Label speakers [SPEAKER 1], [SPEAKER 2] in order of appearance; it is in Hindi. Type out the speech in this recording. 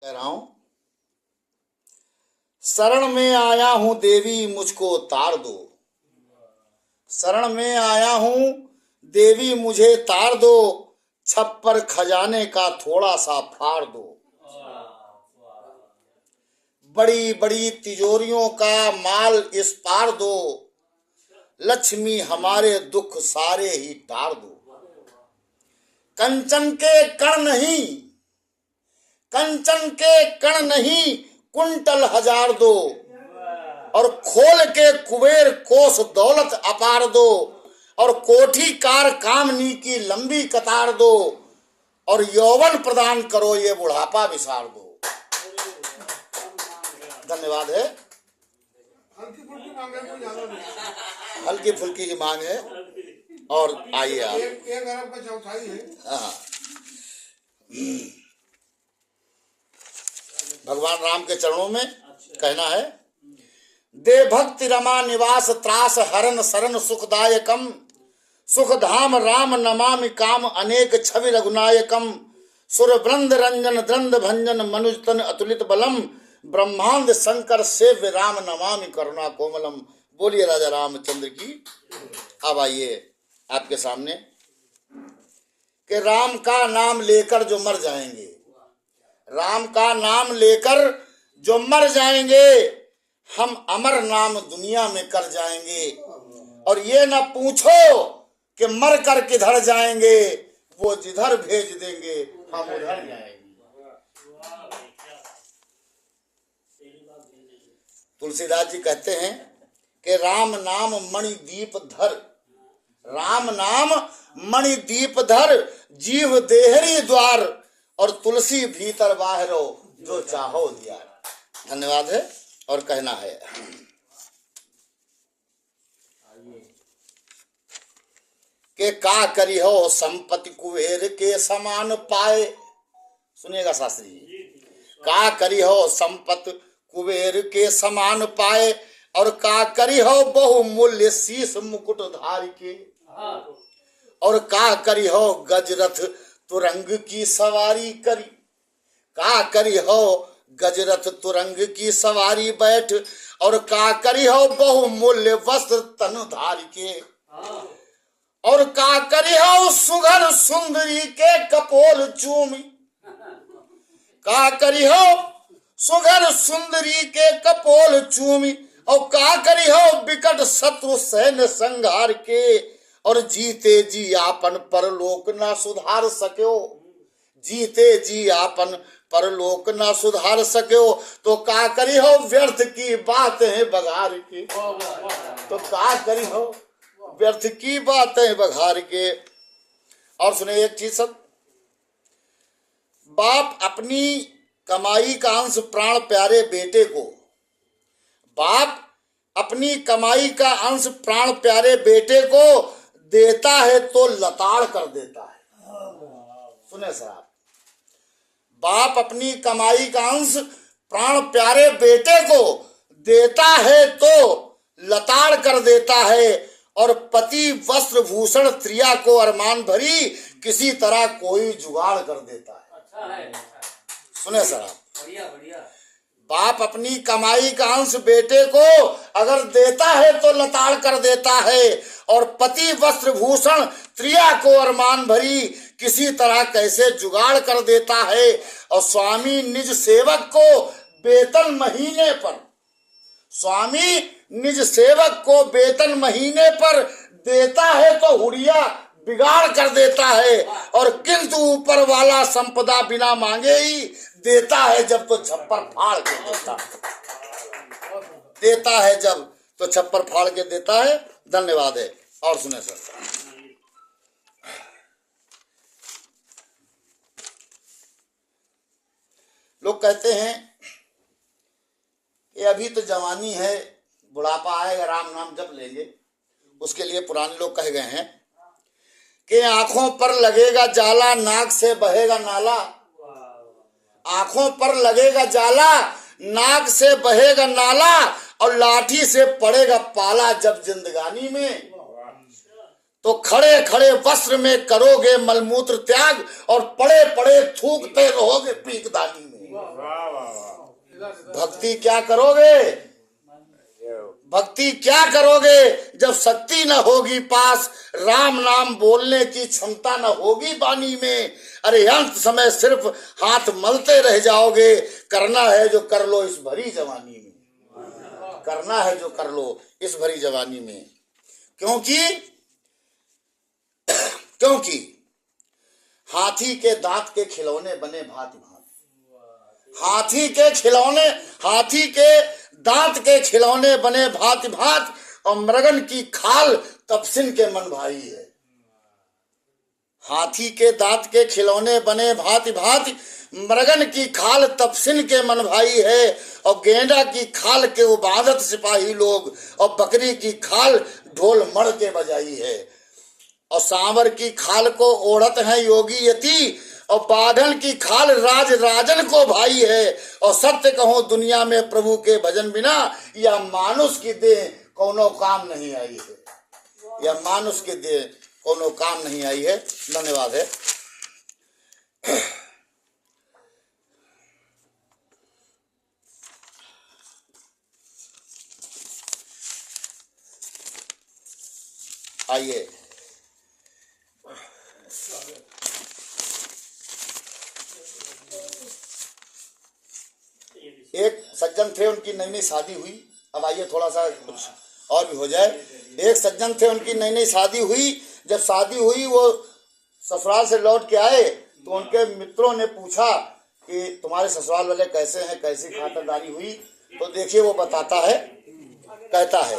[SPEAKER 1] कह रहा हूं, शरण में आया हूं देवी मुझको तार दो, शरण में आया हूं देवी मुझे तार दो, छप्पर खजाने का थोड़ा सा फाड़ दो, बड़ी बड़ी तिजोरियों का माल इस पार दो, लक्ष्मी हमारे दुख सारे ही टार दो। कंचन के कण नहीं, कंचन के कण नहीं कुंटल हजार दो, और खोल के कुबेर कोस दौलत अपार दो, और कोठी कार कामनी की लंबी कतार दो, और यौवन प्रदान करो ये बुढ़ापा विसार दो। धन्यवाद है।
[SPEAKER 2] हल्की फुल्की मांग है, कोई ज्यादा नहीं।
[SPEAKER 1] हल्की फुल्की की मांग है। और आइए आप,
[SPEAKER 2] एक अरब का चौथाई है।
[SPEAKER 1] हाँ, भगवान राम के चरणों में कहना है, दे भक्ति रमा निवास त्रास हरण शरण सुखदायकम, सुख धाम राम नमामि काम अनेक छवि रघुनायकम, सुर वृंद रंजन द्रंद भंजन मनुज तन अतुलित बलम, ब्रह्मांड शंकर सेव्य राम नमामि करुणा कोमलम। बोलिए राजा रामचंद्र की। अब आइए आपके सामने कि राम का नाम लेकर जो मर जाएंगे, राम का नाम लेकर जो मर जाएंगे, हम अमर नाम दुनिया में कर जाएंगे, और ये न पूछो कि मर कर किधर जाएंगे, वो जिधर भेज देंगे हम उधर जाएंगे। तुलसीदास जी कहते हैं कि राम नाम मणि दीप धर, राम नाम मणि दीप धर, जीव देहरी द्वार, और तुलसी भीतर बाहरो जो चाहो दिया। धन्यवाद है। और कहना है, के का करी हो संपत्ति कुबेर के समान पाए। सुनिएगा शास्त्री जी, का करी हो संपत्ति कुबेर के समान पाए, और का करी हो बहुमूल्य शीश मुकुट धार के, और का करी हो गजरथ तुरंग की सवारी करी, का करी हो गजरथ तुरंग की सवारी बैठ, और का करी हो बहुमूल्य वस्त्र तनु धार के, और का करी हो सुघर सुंदरी के कपोल चूमी, का करी हो सुघर सुंदरी के कपोल चूमी, और का करी हो विकट शत्रु सैन्य संघार के, और जीते जी आपन परलोक ना सुधार सक्यो, जीते जी आपन परलोक ना सुधार सक्यो, तो का करी हो व्यर्थ की बातें बघार के, तो का करी हो व्यर्थ की बातें बघार के। और सुने एक चीज सब, बाप अपनी कमाई का अंश प्राण प्यारे बेटे को, बाप अपनी कमाई का अंश प्राण प्यारे बेटे को देता है तो लताड़ कर देता है। सुने साहब, बाप अपनी कमाई का अंश प्राण प्यारे बेटे को देता है तो लताड़ कर देता है, और पति वस्त्र भूषण त्रिया को अरमान भरी किसी तरह कोई जुगाड़ कर देता है। सुने साहब, बाप अपनी कमाई का अंश बेटे को अगर देता है तो लताड़ कर देता है, और पति वस्त्र भूषण त्रिया को अरमान भरी किसी तरह कैसे जुगाड़ कर देता है, और स्वामी निज सेवक को वेतन महीने पर, स्वामी निज सेवक को वेतन महीने पर देता है तो हुड़िया बिगाड़ कर देता है, और किंतु ऊपर वाला संपदा बिना मांगे ही देता है जब तो छप्पर फाड़ के देता है, देता है जब तो छप्पर फाड़ के देता है। धन्यवाद है। और सुने सर, लोग कहते हैं कि अभी तो जवानी है, बुढ़ापा आएगा राम नाम जप लेंगे, उसके लिए पुराने लोग कह गए हैं कि आंखों पर लगेगा जाला नाक से बहेगा नाला, आंखों पर लगेगा जाला नाक से बहेगा नाला, और लाठी से पड़ेगा पाला जब जिंदगानी में, तो खड़े खड़े वस्त्र में करोगे मलमूत्र त्याग, और पड़े पड़े थूकते रहोगे पीकदानी में। भक्ति क्या करोगे, भक्ति क्या करोगे जब शक्ति न होगी पास, राम नाम बोलने की क्षमता न होगी वाणी में। अरे अंत समय सिर्फ हाथ मलते रह जाओगे। करना है जो कर लो इस भरी जवानी में, करना है जो कर लो इस भरी जवानी में। क्योंकि हाथी के दांत के खिलौने बने भांति भांति, हाथी के दांत के खिलौने बने भांति भांति, और मृगन की खाल तपसिन के मन भाई है। हाथी के दांत के खिलौने बने भांति भांति, मृगन की खाल तपसिन के मन भाई है, और गेंडा की खाल के उबादत सिपाही लोग, और बकरी की खाल ढोल मड़ के बजाई है, और सांवर की खाल को ओढ़त है योगी यति, और बाघन की खाल राज राजन को भाई है। और सत्य कहो दुनिया में प्रभु के भजन बिना, यह मानुष की देह कोनो काम नहीं आई है, यह मानुष की देह कोनो काम नहीं आई है। धन्यवाद है। आइए एक सज्जन थे, उनकी नई नई शादी हुई। अब आइए थोड़ा सा कुछ और भी हो जाए। एक सज्जन थे, उनकी नई नई शादी हुई। जब शादी हुई वो ससुराल से लौट के आए तो उनके मित्रों ने पूछा कि तुम्हारे ससुराल वाले कैसे हैं, कैसी खातिरदारी हुई। तो देखिए वो बताता है, कहता है